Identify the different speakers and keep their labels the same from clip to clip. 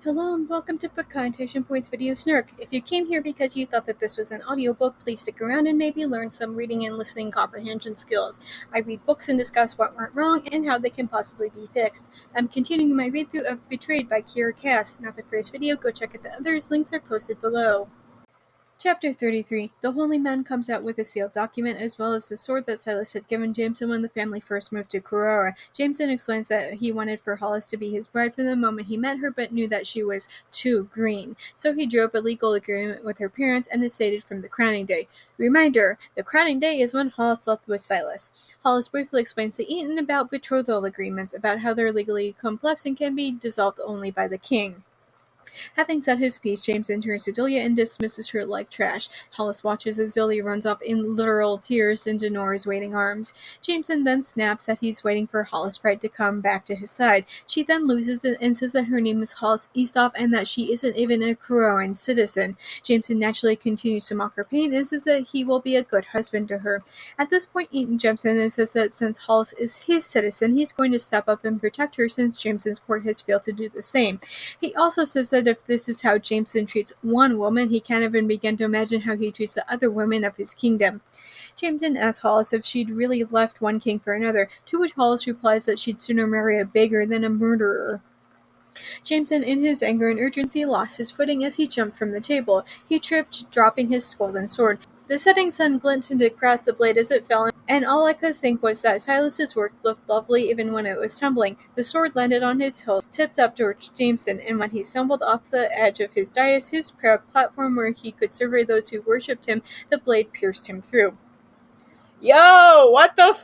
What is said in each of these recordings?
Speaker 1: Hello and welcome to Comprehension Points video Snark. If you came here because you thought that this was an audiobook, please stick around and maybe learn some reading and listening comprehension skills. I read books and discuss what went wrong and how they can possibly be fixed. I'm continuing my read through of Betrothed by Kiera Cass. Not the first video, go check out the others, links are posted below. Chapter 33. The Holy Man comes out with a sealed document as well as the sword that Silas had given Jameson when the family first moved to Corora. Jameson explains that he wanted for Hollis to be his bride from the moment he met her but knew that she was too green. So he drew up a legal agreement with her parents and is stated from the crowning day. Reminder, the crowning day is when Hollis left with Silas. Hollis briefly explains to Eaton about betrothal agreements, about how they're legally complex and can be dissolved only by the king. Having said his piece, Jameson turns to Delia and dismisses her like trash. Hollis watches as Delia runs off in literal tears into Nora's waiting arms. Jameson then snaps that he's waiting for Hollis' pride to come back to his side. She then loses it and says that her name is Hollis Eastoff and that she isn't even a Crowan citizen. Jameson naturally continues to mock her pain and says that he will be a good husband to her. At this point, Eaton jumps in and says that since Hollis is his citizen, he's going to step up and protect her since Jameson's court has failed to do the same. He also says that if this is how Jameson treats one woman, he can't even begin to imagine how he treats the other women of his kingdom. Jameson asks Hollis if she'd really left one king for another, to which Hollis replies that she'd sooner marry a beggar than a murderer. Jameson, in his anger and urgency, lost his footing as he jumped from the table. He tripped, dropping his golden sword. The setting sun glinted across the blade as it fell, and all I could think was that Silas's work looked lovely even when it was tumbling. The sword landed on its hilt, tipped up towards Jameson, and when he stumbled off the edge of his dais, his proud platform where he could survey those who worshipped him, the blade pierced him through. Yo, what the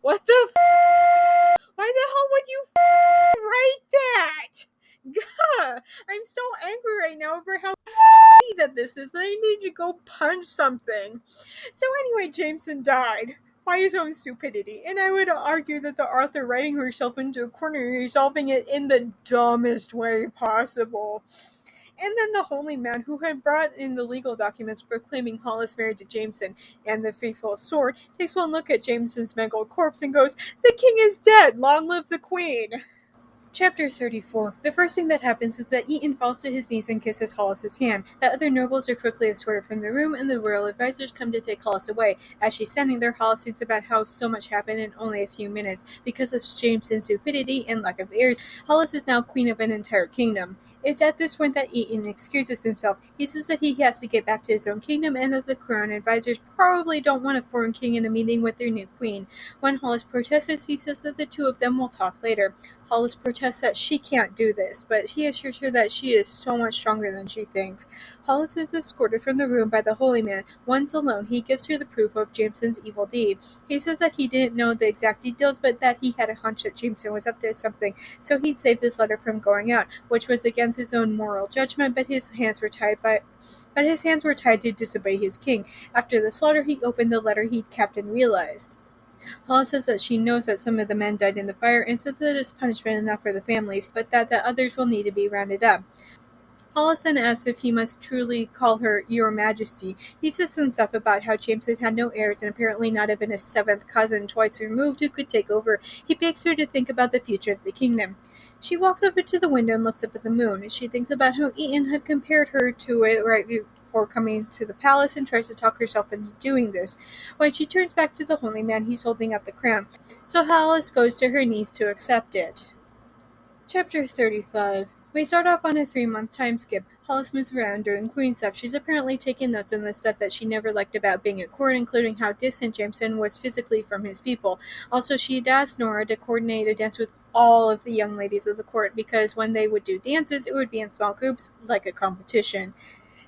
Speaker 1: What the Why the hell would you write that? God, I'm so angry right now over how that this is that I need to go punch something. So anyway, Jameson died by his own stupidity, and I would argue that the author writing herself into a corner, resolving it in the dumbest way possible. And then the holy man, who had brought in the legal documents proclaiming Hollis married to Jameson and the faithful sword, takes one look at Jameson's mangled corpse and goes, "The king is dead! Long live the queen!" Chapter 34. The first thing that happens is that Eaton falls to his knees and kisses Hollis' hand. The other nobles are quickly escorted from the room, and the royal advisors come to take Hollis away. As she's standing there, Hollis thinks about how so much happened in only a few minutes. Because of Jameson's stupidity and lack of heirs, Hollis is now queen of an entire kingdom. It's at this point that Eaton excuses himself. He says that he has to get back to his own kingdom and that the crown advisors probably don't want a foreign king in a meeting with their new queen. When Hollis protests, he says that the two of them will talk later. Hollis protests that she can't do this, but he assures her that she is so much stronger than she thinks. Hollis is escorted from the room by the holy man. Once alone, he gives her the proof of Jameson's evil deed. He says that he didn't know the exact details, but that he had a hunch that Jameson was up to something, so he'd save this letter from going out, which was against his own moral judgment, but his hands were tied to disobey his king. After the slaughter, he opened the letter he'd kept and realized. Hollis says that she knows that some of the men died in the fire and says that it is punishment enough for the families, but that the others will need to be rounded up. Hollis then asks if he must truly call her Your Majesty. He says some stuff about how Jameson had no heirs and apparently not even a seventh cousin twice removed who could take over. He begs her to think about the future of the kingdom. She walks over to the window and looks up at the moon. She thinks about how Eaton had compared her to it right before coming to the palace and tries to talk herself into doing this. When she turns back to the holy man, he's holding up the crown, so Hollis goes to her knees to accept it. Chapter 35. We start off on a 3-month time skip. Hollis moves around doing queen stuff. She's apparently taking notes on the stuff that she never liked about being at court, including how distant Jameson was physically from his people. Also, she'd asked Nora to coordinate a dance with all of the young ladies of the court, because when they would do dances, it would be in small groups, like a competition.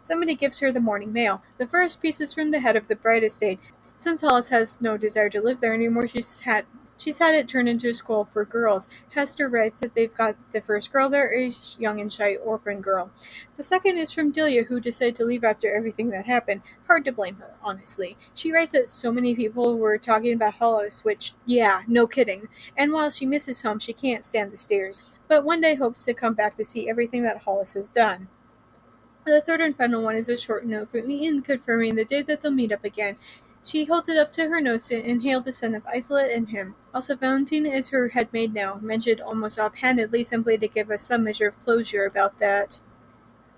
Speaker 1: Somebody gives her the morning mail. The first piece is from the head of the bride estate. Since Hollis has no desire to live there anymore, she's had it turned into a school for girls. Hester writes that they've got the first girl there, a young and shy orphan girl. The second is from Delia, who decided to leave after everything that happened. Hard to blame her, honestly. She writes that so many people were talking about Hollis, which, yeah, no kidding. And while she misses home, she can't stand the stairs, but one day hopes to come back to see everything that Hollis has done. The third and final one is a short note from Eaton confirming the day that they'll meet up again. She holds it up to her nose to inhale the scent of isolate and him. Also, Valentina is her head maid now, mentioned almost offhandedly simply to give us some measure of closure about that.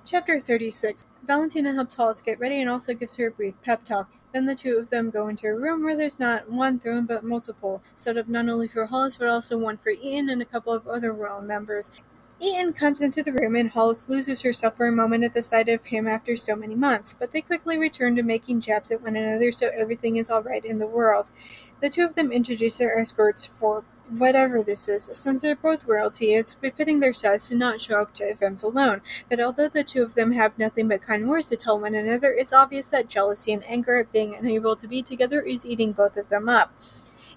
Speaker 1: Chapter 36. Valentina helps Hollis get ready and also gives her a brief pep talk. Then the two of them go into a room where there's not one throne but multiple, set up not only for Hollis but also one for Ian and a couple of other royal members. Ian comes into the room and Hollis loses herself for a moment at the sight of him after so many months, but they quickly return to making jabs at one another so everything is alright in the world. The two of them introduce their escorts for whatever this is. Since they're both royalty, it's befitting their size to not show up to events alone. But although the two of them have nothing but kind words to tell one another, it's obvious that jealousy and anger at being unable to be together is eating both of them up.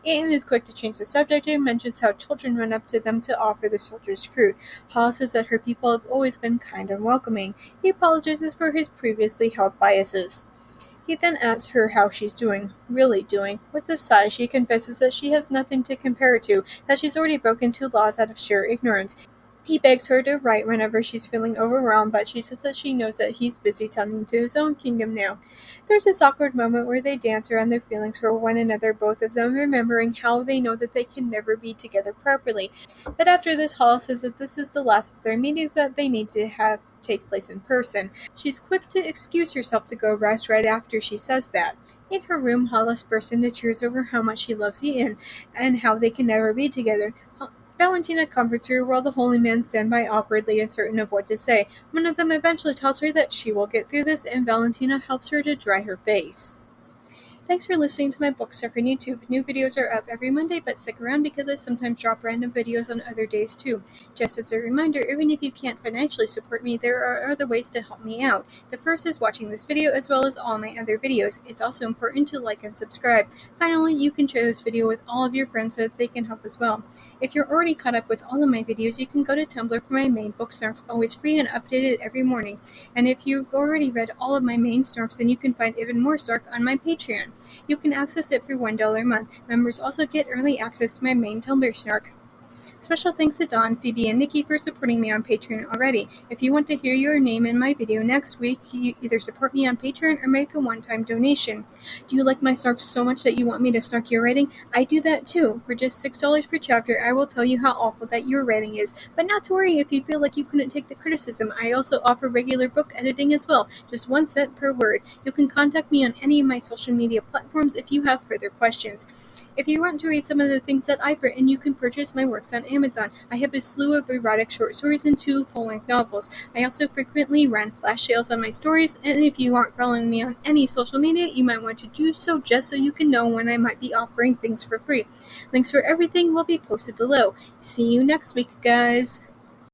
Speaker 1: Ian is quick to change the subject and mentions how children run up to them to offer the soldiers fruit. Hollis says that her people have always been kind and welcoming. He apologizes for his previously held biases. He then asks her how she's doing, really doing. With a sigh, she confesses that she has nothing to compare it to, that she's already broken 2 laws out of sheer ignorance. He begs her to write whenever she's feeling overwhelmed, but she says that she knows that he's busy tending to his own kingdom now. There's this awkward moment where they dance around their feelings for one another, both of them remembering how they know that they can never be together properly. But after this, Hall says that this is the last of their meetings that they need to have take place in person. She's quick to excuse herself to go rest right after she says that. In her room, Hollis bursts into tears over how much she loves Ian and how they can never be together. Valentina comforts her while the holy men stand by awkwardly uncertain of what to say. One of them eventually tells her that she will get through this, and Valentina helps her to dry her face. Thanks for listening to my book Snark on YouTube. New videos are up every Monday, but stick around because I sometimes drop random videos on other days too. Just as a reminder, even if you can't financially support me, there are other ways to help me out. The first is watching this video as well as all my other videos. It's also important to like and subscribe. Finally, you can share this video with all of your friends so that they can help as well. If you're already caught up with all of my videos, you can go to Tumblr for my main book Snarks, always free and updated every morning. And if you've already read all of my main Snarks, then you can find even more Snark on my Patreon. You can access it for $1 a month. Members also get early access to my main Tumblr Snark. Special thanks to Dawn, Phoebe, and Nikki for supporting me on Patreon already. If you want to hear your name in my video next week, you either support me on Patreon or make a one-time donation. Do you like my Snarks so much that you want me to snark your writing? I do that too. For just $6 per chapter, I will tell you how awful that your writing is. But not to worry if you feel like you couldn't take the criticism. I also offer regular book editing as well, just 1 cent per word. You can contact me on any of my social media platforms if you have further questions. If you want to read some of the things that I've written, you can purchase my works on Amazon. I have a slew of erotic short stories and 2 full-length novels. I also frequently run flash sales on my stories, and if you aren't following me on any social media, you might want to do so just so you can know when I might be offering things for free. Links for everything will be posted below. See you next week, guys!